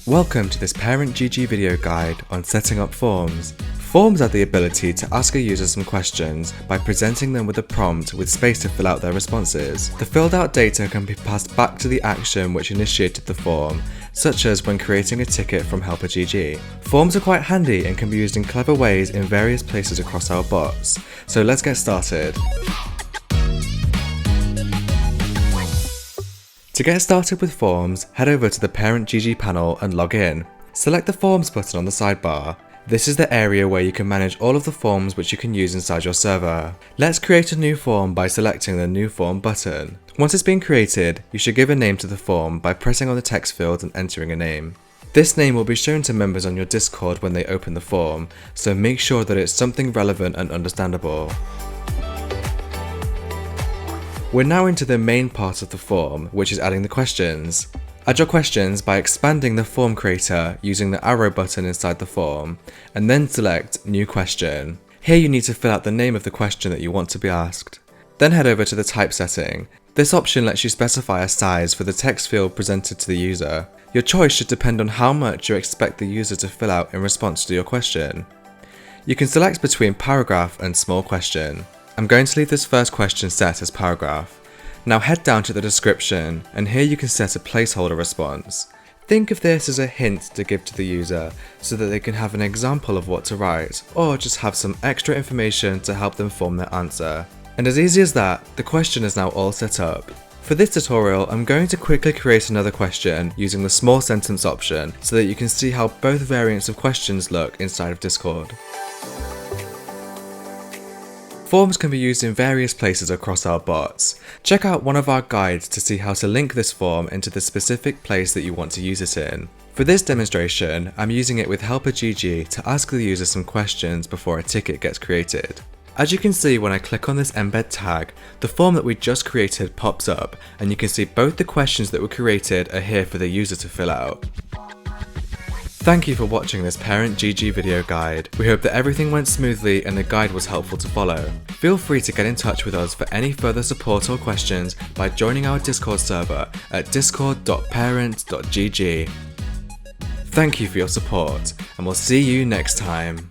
Welcome to this Parent GG video guide on setting up forms. Forms are the ability to ask a user some questions by presenting them with a prompt with space to fill out their responses. The filled out data can be passed back to the action which initiated the form, such as when creating a ticket from Helper GG. Forms are quite handy and can be used in clever ways in various places across our bots. So let's get started. To get started with forms, head over to the Parent GG panel and log in. Select the Forms button on the sidebar. This is the area where you can manage all of the forms which you can use inside your server. Let's create a new form by selecting the New Form button. Once it's been created, you should give a name to the form by pressing on the text field and entering a name. This name will be shown to members on your Discord when they open the form, so make sure that it's something relevant and understandable. We're now into the main part of the form, which is adding the questions. Add your questions by expanding the form creator using the arrow button inside the form, and then select New Question. Here you need to fill out the name of the question that you want to be asked. Then head over to the type setting. This option lets you specify a size for the text field presented to the user. Your choice should depend on how much you expect the user to fill out in response to your question. You can select between paragraph and small question. I'm going to leave this first question set as paragraph. Now head down to the description, and here you can set a placeholder response. Think of this as a hint to give to the user so that they can have an example of what to write, or just have some extra information to help them form their answer. And as easy as that, the question is now all set up. For this tutorial, I'm going to quickly create another question using the small sentence option so that you can see how both variants of questions look inside of Discord. Forms can be used in various places across our bots. Check out one of our guides to see how to link this form into the specific place that you want to use it in. For this demonstration, I'm using it with Helper GG to ask the user some questions before a ticket gets created. As you can see when I click on this embed tag, the form that we just created pops up, and you can see both the questions that were created are here for the user to fill out. Thank you for watching this Parent GG video guide. We hope that everything went smoothly and the guide was helpful to follow. Feel free to get in touch with us for any further support or questions by joining our Discord server at discord.parent.gg. Thank you for your support, and we'll see you next time.